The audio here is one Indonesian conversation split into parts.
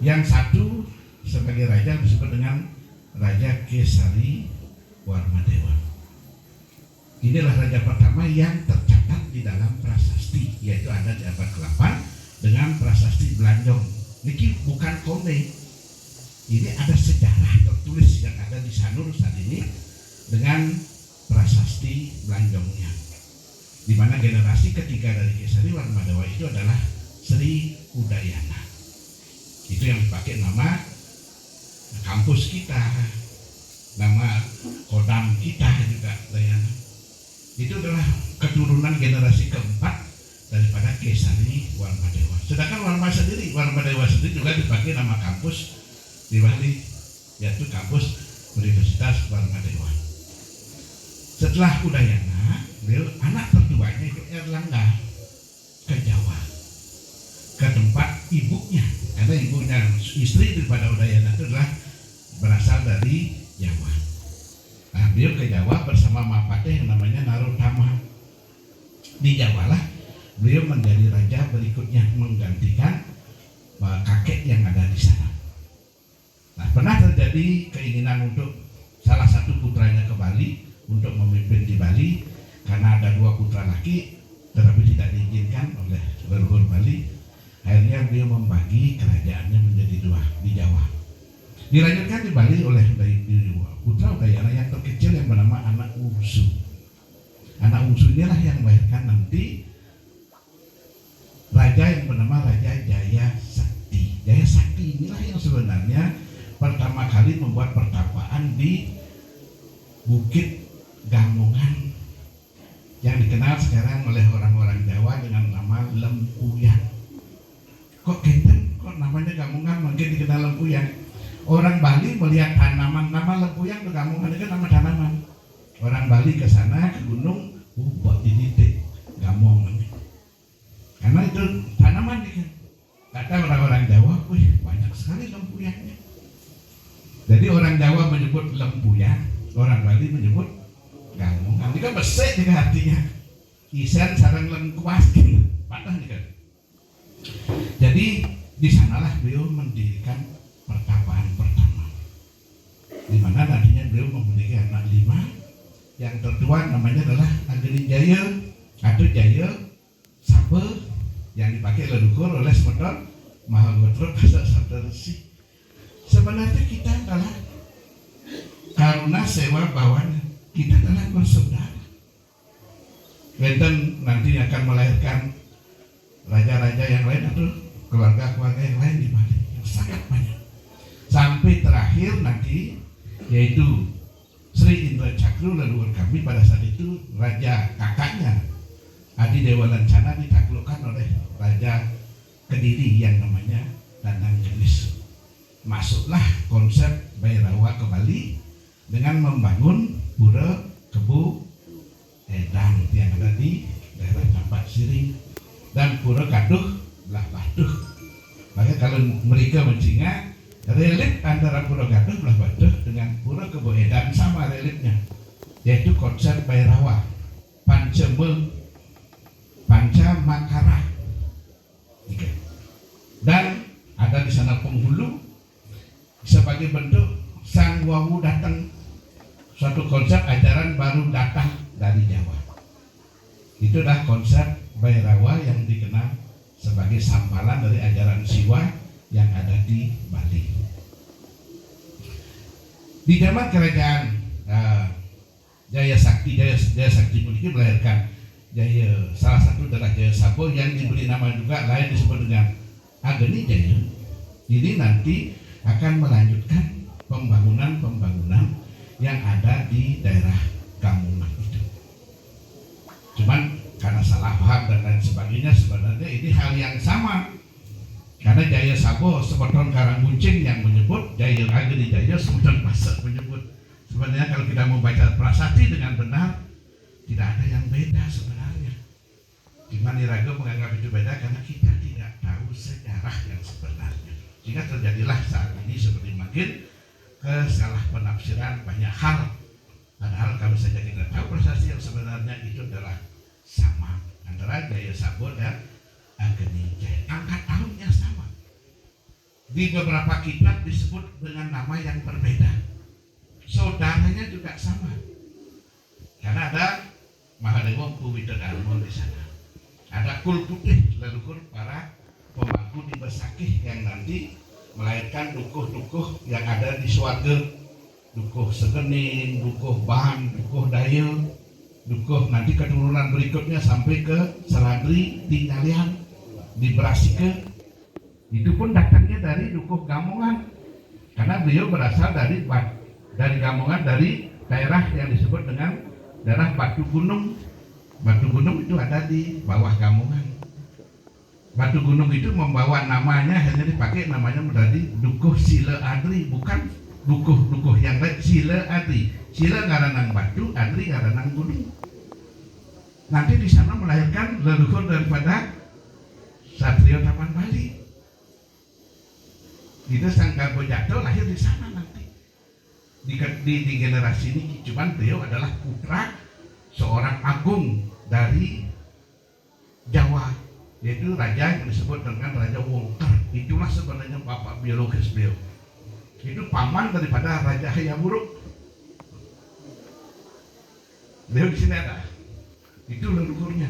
Yang satu sebagai raja disebut dengan Raja Kesari Warmadewa. Inilah raja pertama yang tercatat di dalam prasasti, yaitu ada di abad ke-8 dengan prasasti Belanjong. Ini bukan kone, ini ada sejarah tertulis yang ada di Sanur saat ini dengan prasasti Belanjongnya, di mana generasi ketiga dari Kesari Warmadewa itu adalah Sri Udayana. Itu yang dipakai nama kampus kita, nama kodam kita juga, Udayana. Itu adalah keturunan generasi keempat daripada Kesari Warmadewa. Sedangkan Warmadewa sendiri juga dipakai nama kampus di Bali, yaitu kampus Universitas Warmadewa. Setelah Udayana, beliau anak tertuanya itu Erlangga ke Jawa, ke tempat ibunya, karena ibunya istri daripada Udayana itu adalah berasal dari Jawa. Nah, beliau ke Jawa bersama Mapate yang namanya Narotama. Di Jawa lah beliau menjadi raja berikutnya, menggantikan kakek yang ada di sana. Nah, pernah terjadi keinginan untuk salah satu putranya ke Bali untuk memimpin di Bali, karena ada 2 putra laki tetapi tidak diizinkan oleh leluhur Bali. Akhirnya beliau membagi kerajaannya menjadi 2 di Jawa. Dilanjutkan di Bali oleh putra Udayana yang terkecil yang bernama Anak Wungsu. Anak Wungsu inilah yang melahirkan nanti raja yang bernama Raja Jaya Sakti. Jaya Sakti inilah yang sebenarnya pertama kali membuat pertapaan di Bukit Gamongan yang dikenal sekarang oleh orang-orang Jawa dengan nama Lempuyang. Kok kenten, kok namanya Gamongan mungkin dikenal Lempuyang? Orang Bali melihat tanaman, nama Lempuyang ke Gamongan itu nama tanaman. Orang Bali ke sana ke gunung, buat dididik Gamongan. Karena itu tanaman kan. Kata orang-orang Jawa, wih banyak sekali lempuyangnya. Jadi orang Jawa menyebut lempuyang, orang Bali menyebut Gamongan. Ini kan besek nih artinya. Isen sarang lengkuas gitu, patah nih kan. Jadi di sanalah beliau mendirikan pertapaan pertama, di mana tadinya beliau memiliki anak 5. Yang tertua namanya adalah Ageni Jaya atau Jaya Sabe, yang dipakai leluhur oleh Semedon Mahagotro Kasa Satersi. Sebenarnya kita adalah karuna sewa bawana, kita adalah bersaudara. Benten nanti akan melahirkan raja-raja yang lain atau keluarga-keluarga yang lain di Bali yang sangat banyak. Sampai terakhir nanti yaitu Sri Indra Cakru leluhur kami pada saat itu raja kakaknya Adi Dewa Lancana ditaklukkan oleh Raja Kediri yang namanya Danang Gelis. Masuklah konsep Bhairawa ke Bali dengan membangun pura Kebu Edang yang ada di daerah Campak Siring dan pura Gaduh belah Batuh. Maka kalau mereka mencingat relief antara Pura Gaduh belah Batuh dengan Pura Kebu Edan sama reliefnya, yaitu konsep Bhairawa Panca Makara. Dan ada di sana penghulu sebagai bentuk Sang Wawu datang, suatu konsep ajaran baru datang dari Jawa. Itulah konsep Bhairawa yang dikenal sebagai sampalan dari ajaran Siwa yang ada di Bali. Di zaman kerajaan Jaya Sakti Puliki melahirkan salah satu adalah Jaya Sabo yang diberi nama juga lain disebut dengan Ageni Jaya. Ini nanti akan melanjutkan pembangunan yang ada di daerah Gamongan itu. Cuman karena salah paham dan lain sebagainya, sebenarnya ini hal yang sama. Karena Jaya Sabo Semeton Karangbuncing yang menyebut, Jaya Ageni Jaya Semeton Pasar menyebut. Sebenarnya kalau kita membaca prasasti dengan benar, tidak ada yang beda sebenarnya. Cuma Niraga menganggap itu beda karena kita tidak tahu sejarah yang sebenarnya. Sehingga terjadilah saat ini seperti makin kesalah penafsiran banyak hal. Padahal kalau saja kita tahu prasasti yang sebenarnya itu adalah sama antara Jaya Sabo dan Ageni Jaya. Angka tahunnya sama. Di beberapa kitab disebut dengan nama yang berbeda. Saudaranya juga sama. Karena ada Mahadewa Puwidarmo di sana. Ada Kul Putih, leluhur para pemangku di Besakih yang nanti melahirkan dukuh-dukuh yang ada di Swarga. Dukuh Segenin, dukuh Ban, dukuh Daya, dukuh nanti keturunan berikutnya sampai ke Seladri, Tinggalian, di Brasike. Itu pun datangnya dari dukuh Gamongan. Karena beliau berasal dari Gamongan, dari daerah yang disebut dengan daerah Batu Gunung. Batu Gunung itu ada di bawah Gamongan. Batu Gunung itu membawa namanya, hanya dipakai namanya menjadi Dukuh Sile Adri, bukan dukuh yang lain. Sile Adri, Sile ngaranang batu, Adri ngaranang gunung. Nanti di sana melahirkan leluhur daripada Satrio Taman Bali. Itu Sanggar Bojado lahir di sana nanti. Di generasi ini, cuman beliau adalah putra seorang agung dari Jawa, yaitu raja yang disebut dengan Raja Wongker. Itulah sebenarnya bapak biologis beliau. Itu paman daripada Raja Hayamuruk. Beliau di sini ada. Itu leluhurnya.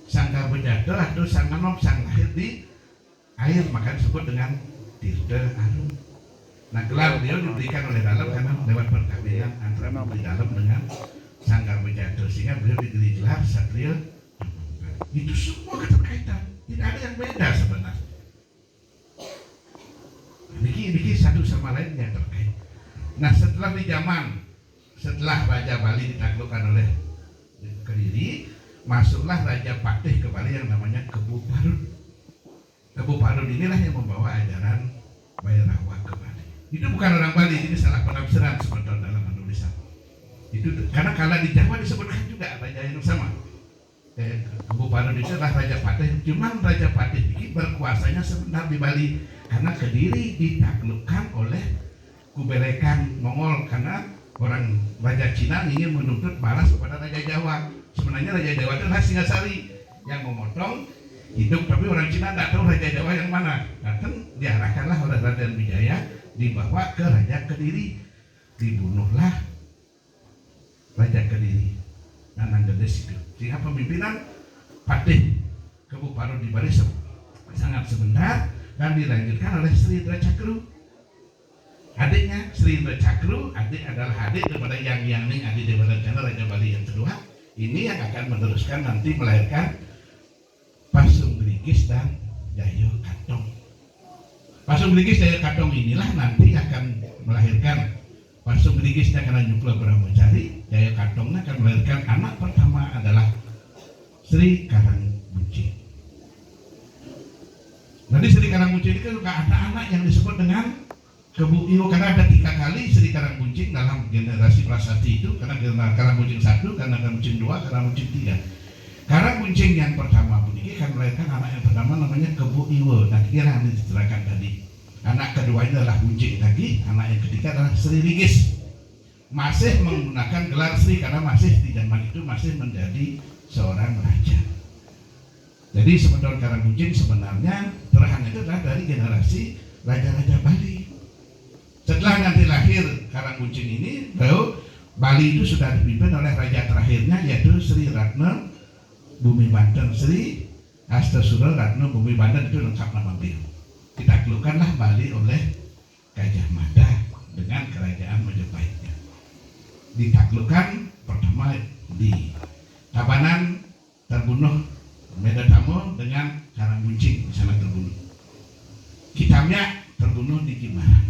Sanggar Bojado atau Sanganom, sang lahir di air, maka disebut dengan Tirta Arum. Nah, gelar beliau diberikan oleh dalam karena lewat perkawinan antara Bumi Dalam dengan Sanggar Bojado, sehingga beliau diberi gelar Satrio. Itu semua keterkaitan, tidak ada yang beda sebenarnya. Niki satu sama lain yang terkait. Nah, setelah Raja Bali ditaklukkan oleh Kediri, masuklah Raja Patih ke Bali yang namanya Kebu Parut. Kebu Parut inilah yang membawa ajaran Bhairawa ke Bali. Itu bukan orang Bali, ini salah penafsiran sebetulnya dalam penulisan. Itu karena kalau di Jawa disebutkan juga raja yang sama. Kebu Parut itu adalah Raja Patih. Cuman Raja Patih ini berkuasanya sebentar di Bali karena Kediri ditaklukkan oleh Kubelekan Mongol, karena orang Raja Cina ingin menuntut balas kepada Raja Jawa. Sebenarnya Raja Jawa itu adalah Singasari yang memotong hidup, tapi orang Cina tidak tahu Raja Jawa yang mana. Datang diarahkanlah oleh Raden Wijaya, dibawa ke Raja Kediri, dibunuhlah Raja Kediri, Nanang Gedes itu. Sehingga pemimpinan Patih Kebu Parut di Bali sangat sebentar dan dilanjutkan oleh Sri Indra Cakru. Adiknya Sri Indra Cakru, adik adalah adik daripada Yang Yangning, adik daripada Raja Bali yang kedua. Ini yang akan meneruskan nanti melahirkan Pasung Brigis dan Jayo Katong. Pasung Brigis Jayo Katong inilah nanti akan melahirkan Pasung Brigisnya karena Nyukla Brahmacari, Jayo Katongnya akan melahirkan anak pertama adalah Sri Karangbuncing. Nanti Sri Karangbuncing ini kan ada anak yang disebut dengan Kebu Iwo, karena ada 3 kali Sri Karangbuncing dalam generasi prasasti itu, karena Karangbuncing 1, karena Karangbuncing 2, Karangbuncing 3. Karangbuncing yang pertama ini akan melahirkan anak yang pertama namanya Kebu Iwo. Nah, kira yang diceritakan tadi. Anak keduanya adalah Buncing lagi, anak yang ketiga adalah Sri Rigis. Masih menggunakan gelar Sri karena masih di zaman itu masih menjadi seorang raja. Jadi sebetulnya Karangbuncing sebenarnya terakhir itu adalah dari generasi raja-raja Bali. Setelah nanti lahir Karangbuncing ini, baru Bali itu sudah dipimpin oleh raja terakhirnya, yaitu Sri Ratna Bumi Banten. Sri Astasura Ratna Bumi Banten itu lengkap nama beliau. Ditaklukkanlah Bali oleh Gajah Mada dengan kerajaan Majapahitnya. Ditaklukkan pertama di Tabanan, terbunuh Medadamo dengan Karangbuncing di sana terbunuh. Kitamnya terbunuh di Kimaran.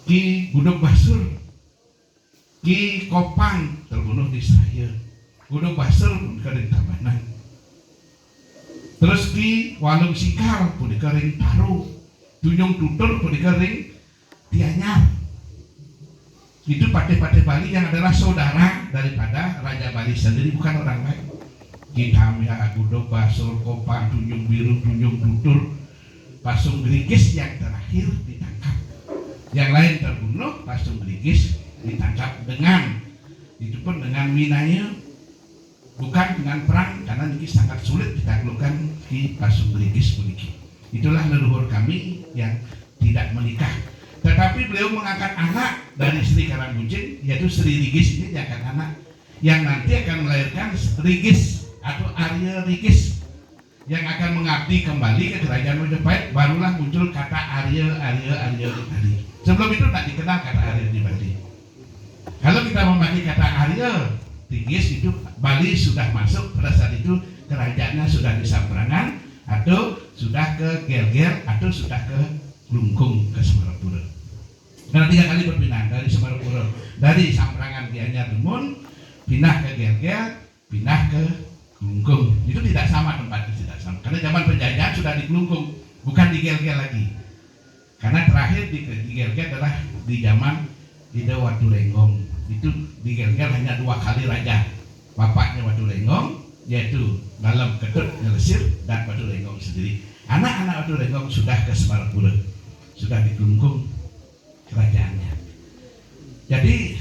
Ki Gudok Basur, Ki Kopang terbunuh di Seraya. Gudok Basur pun di Tabanan. Terus Ki Walung Sikal pun di Ring Taruh. Tunjung Tutur pun di Ring Tianyar. Itu patih-patih Bali yang adalah saudara daripada Raja Bali sendiri, bukan orang lain. Kitamya, Gudok Basur, Kopang, Tunjung Biru, Tunjung Tutur, Pasung Brigis yang terakhir ditangkap. Yang lain terbunuh, Pasung Brigis ditangkap dengan itu pun dengan Minaya, bukan dengan perang, karena ini sangat sulit ditaklukkan di Pasung Brigis begitu. Itulah leluhur kami yang tidak menikah. Tetapi beliau mengangkat anak dari Sri Karanggunjing, yaitu Sri Rigis ini diangkat anak yang nanti akan melahirkan Rigis atau Arya Rigis yang akan mengabdi kembali ke kerajaan Majapahit. Barulah muncul kata Arya di Bali. Sebelum itu tak dikenal kata Arya di Bali. Kalau kita memakai kata Arya Rigis, itu Bali sudah masuk pada saat itu, kerajaannya sudah di Samprangan atau sudah ke Gelgel atau sudah ke Glungkung, ke Semarapura. Karena 3 kali berpindah dari Semarapura, dari Samprangan Gianyar Lumun, pindah ke Gelgel, pindah ke Glungkung. Itu tidak sama tempatnya, tidak sama. Karena zaman penjajahan sudah di Glungkung, bukan di Gelgel lagi. Karena terakhir di Gelgel adalah di zaman Ida Waturenggong. Itu di Gelgel hanya 2 kali raja. Bapaknya Waturenggong, yaitu dalam Ketut Ngelesir dan Waturenggong sendiri. Anak-anak Waturenggong sudah ke Semarapura, sudah di Glungkung kerajaannya. Jadi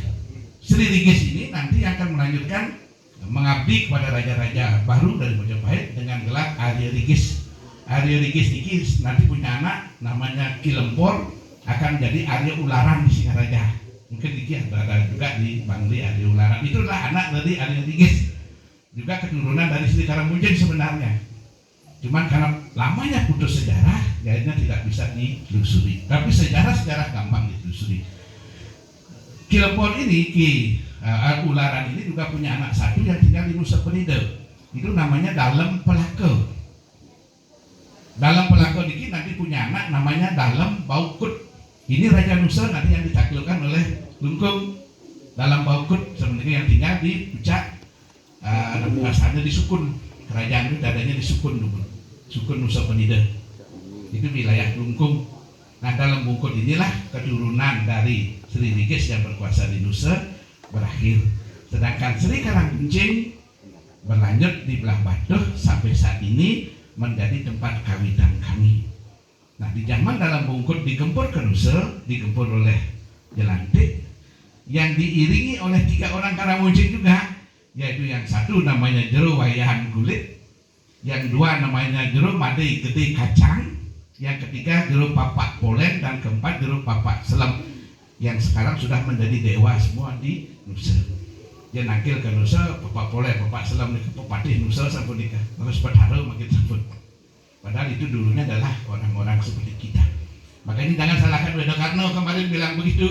Sri Rigis ini nanti akan melanjutkan mengabdi kepada raja-raja baru dari Majapahit dengan gelar Arya Rigis. Arya Rigis ini nanti punya anak namanya Ki Lempor, akan jadi Arya Ularan di Singaraja. Mungkin Diki ada juga di Bangli Arya Ularan. Itulah anak dari Arya Rigis, juga keturunan dari Sri Karanggunjing sebenarnya. Cuman karena lamanya putus sejarah, akhirnya tidak bisa ditelusuri. Tapi sejarah gampang ditelusuri. Ki Lempor ini, Ki Ularan ini juga punya anak satu yang tinggal di Nusa Penida. Itu namanya Dalem Pelaka. Dalem Pelaka ini nanti punya anak namanya Dalem Baukut. Ini Raja Nusa nanti yang ditaklukkan oleh Glungkung. Dalem Baukut sebenarnya yang tinggal di Puncak, asalnya di Sukun. Kerajaan itu dadanya di Sukun dulu. Sukun Nusa Penida. Itu wilayah Glungkung. Nah, dalam Bungkut inilah keturunan dari Sri Rigis yang berkuasa di Nusa berakhir. Sedangkan Sri Karanggunjing berlanjut di belah Batuh sampai saat ini menjadi tempat kawitan kami. Nah, di zaman dalam Bungkut digempur ke Nusa, digempur oleh Jelantik yang diiringi oleh 3 orang Karanggunjing juga, yaitu yang satu namanya Jero Wayahan Kulit, yang 2 namanya Jero Madei Gede Kacang, yang ketiga Jero Papak Polen, dan keempat Jero Papak Selem, yang sekarang sudah menjadi dewa semua di Nusa. Dia nangkil ke Nusa, Papak Polen, Papak Selem, ke Pepatih Nusa sampai nikah, terus berharu makin sebut. Padahal itu dulunya adalah orang-orang seperti kita. Makanya jangan salahkan Wedokarno kemarin bilang begitu,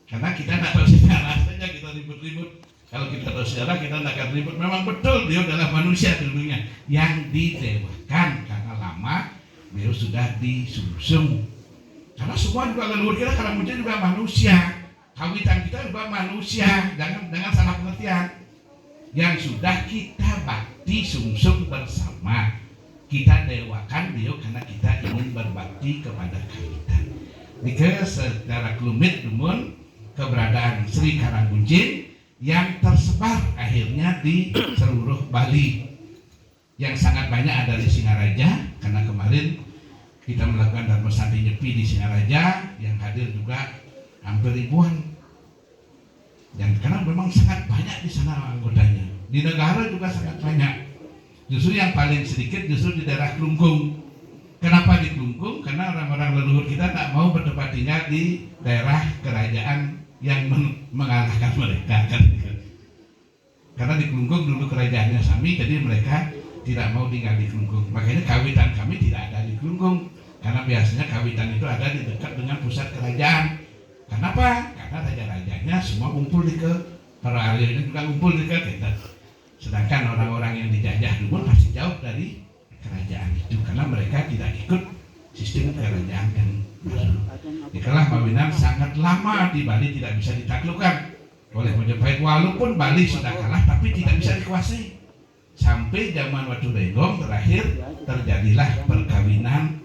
karena kita tidak tahu sejarah saja kita ribut-ribut. Kalau kita tahu sejarah kita tidak akan ribut. Memang betul dia adalah manusia dulunya yang didewakan, karena lama beliau sudah disungsung. Karena semua juga leluhur kita Karanggunjing juga manusia, kawitan kita juga manusia. Jangan salah pengertian. Yang sudah kita bakti sungsung bersama, kita dewakan beliau karena kita ingin berbakti kepada kawitan. Jika secara kelumit namun keberadaan Sri Karanggunjing yang tersebar akhirnya di seluruh Bali, yang sangat banyak ada di Singaraja, karena kemarin kita melakukan Dharma Sandi Nyepi di Singaraja, yang hadir juga hampir ribuan, dan karena memang sangat banyak di sana anggotanya. Di negara juga sangat banyak. Justru yang paling sedikit justru di daerah Glungkung. Kenapa di Glungkung? Karena orang-orang leluhur kita tak mau bertempat tinggal di daerah kerajaan yang mengalahkan mereka kan. Karena di Glungkung dulu kerajaannya Sami, jadi mereka tidak mau tinggal di Glungkung. Makanya kawitan kami tidak ada di Glungkung, karena biasanya kawitan itu ada di dekat dengan pusat kerajaan. Kenapa? Karena raja-rajanya semua kumpul di para ahli juga kumpul di kita. Sedangkan orang-orang yang dijajah dulu pasti jauh dari kerajaan itu, karena mereka tidak ikut sistem kerajaan yang baru. Itulah Mawinan sangat lama di Bali tidak bisa ditaklukkan oleh Majapahit, walaupun Bali sudah kalah tapi tidak bisa dikuasai. Sampai zaman Waturenggong terakhir terjadilah perkawinan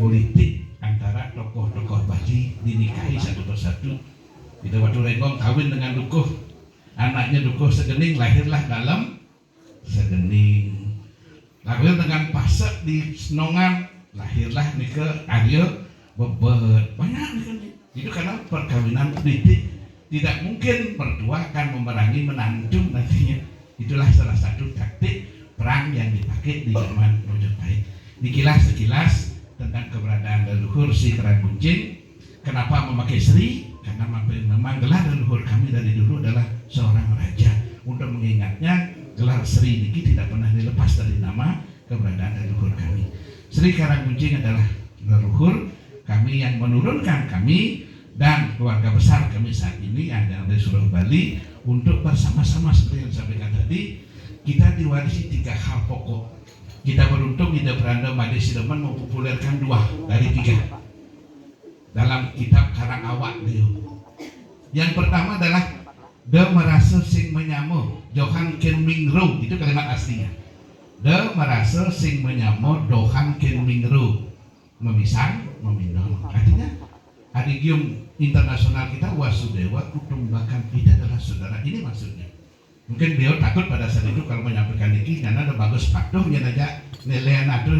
politik antara tokoh-tokoh Bali, dinikahi satu persatu. Itu Waturenggong kawin dengan Dukuh, anaknya Dukuh Segening, lahirlah dalam Segening. Lahir dengan Pasek di Senongan, lahirlah Nike Arya Bebet. Banyak nih. Itu karena perkawinan politik. Tidak mungkin mertua akan memerangi menantu nantinya. Itulah salah satu taktik perang yang dipakai di zaman Majapahit. Dikilas sekilas tentang keberadaan leluhur si Karangkuncing. Kenapa memakai Sri? Karena memang gelar leluhur kami dari dulu adalah seorang raja. Untuk mengingatnya, gelar Sri ini tidak pernah dilepas dari nama keberadaan leluhur kami. Sri Karangkuncing adalah leluhur kami yang menurunkan kami dan keluarga besar kami saat ini yang dari seluruh Bali untuk bersama-sama seperti yang disampaikan tadi, kita diwarisi 3 hal pokok. Kita beruntung Ida Branda Made Sideman mempopulerkan 2 dari 3 dalam kitab Karang Awak beliau. Yang pertama adalah De merasa sing menyamu Johan Ken Mingru, itu kalimat aslinya. De merasa sing menyamu Johan Ken Mingru, memisang memindong. Artinya adigium internasional kita Wasudewa Kutumbakan, kita adalah saudara. Ini maksudnya. Mungkin beliau takut pada saat itu kalau menyampaikan ini karena ada bagus patuhnya aja nilaian ada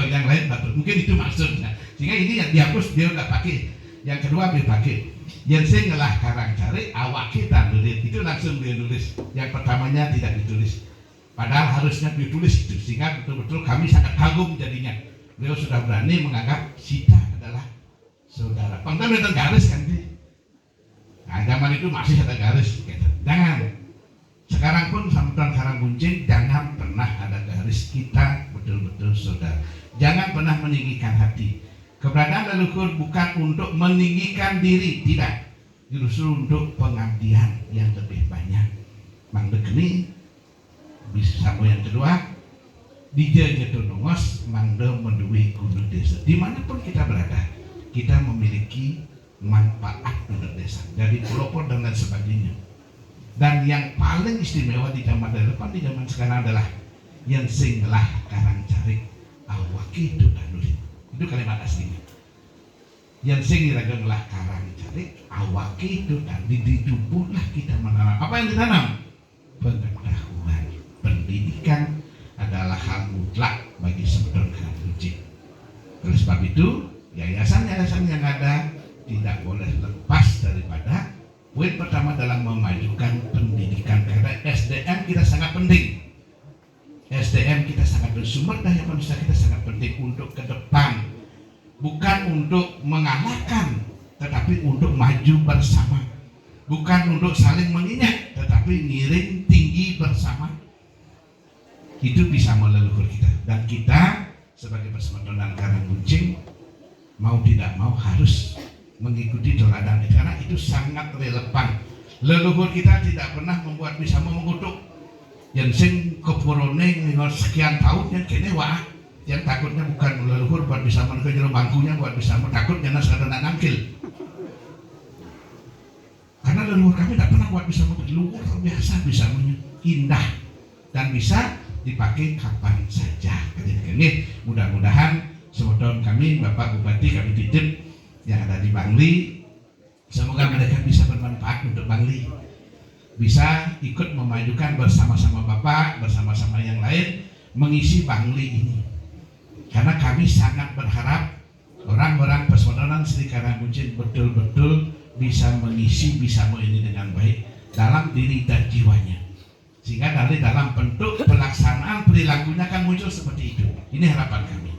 yang lain patuh. Mungkin itu maksudnya. Sehingga ini yang dihapus dia nggak pakai. Yang kedua dia pakai. Yang saya ngelah karang cari awak kita nulis itu langsung dia nulis. Yang pertamanya tidak ditulis. Padahal harusnya ditulis itu. Sehingga betul-betul kami sangat kagum jadinya. Beliau sudah berani menganggap Sita adalah saudara. Pangkat ada garis kan sih. Nah, zaman itu masih ada garis. Gitu. Jangan. Sekarang pun sambutan Karangkuncing jangan pernah ada garis, kita betul-betul saudara. Jangan pernah meninggikan hati. Keberadaan leluhur bukan untuk meninggikan diri, tidak. Justru untuk pengabdian yang lebih banyak. Mang Dekeni bisa sama yang kedua. Dija Jatuh Nongos Mangde Mendui Gunung Desa. Dimanapun kita berada, kita memiliki manfaat untuk desa. Jadi pelopor dan lain sebagainya. Dan yang paling istimewa di zaman depan, di zaman sekarang adalah yang singlah karang carik awak itu danulit. Itu kalimat aslinya. Yang sing lah karang carik awak itu dan ditumbuhlah kita menanam. Apa yang ditanam? Pengetahuan, pendidikan adalah hal mutlak bagi sebetulnya Karangkuncing. Oleh sebab itu, yayasan-yayasan yang ada tidak boleh lepas daripada poin pertama dalam memajukan pendidikan, karena SDM kita sangat penting. SDM kita sangat penting, sumber daya manusia kita sangat penting untuk ke depan, bukan untuk mengalahkan, tetapi untuk maju bersama, bukan untuk saling menginjak, tetapi ngiring tinggi bersama. Itu bisa meleluhur kita, dan kita sebagai Persatuan Karangkuncing mau tidak mau harus mengikuti teladan itu, karena itu sangat relevan. Leluhur kita tidak pernah membuat bisa mengutuk yang sing kepurone sekian tahun yang kene wah, yang takutnya bukan leluhur buat bisa mengejar bangkunya, buat bisa takutnya nas ada nangkil. Karena leluhur kami tidak pernah buat bisa leluhur biasa bisa indah dan bisa dipakai kapan saja. Ini mudah-mudahan sebetulnya kami Bapak Bupati kami titip yang ada di Bangli, semoga mereka bisa bermanfaat untuk Bangli, bisa ikut memajukan bersama-sama Bapak, bersama-sama yang lain mengisi Bangli ini. Karena kami sangat berharap orang-orang Persaudaraan Sri Karangkuncing betul-betul bisa mengisi, bisa ini dengan baik dalam diri dan jiwanya, sehingga dari dalam bentuk pelaksanaan perilakunya kan muncul seperti itu. Ini harapan kami.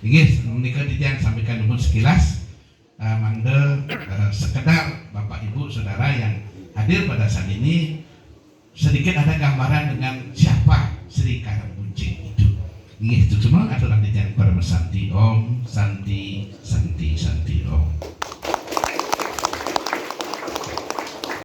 Ini menikah yang sampaikan dulu sekilas. Mangde sekedar Bapak Ibu Saudara yang hadir pada saat ini sedikit ada gambaran dengan siapa Sri Karangkuncing itu. Ini itu semua aturan di Santi Om Santi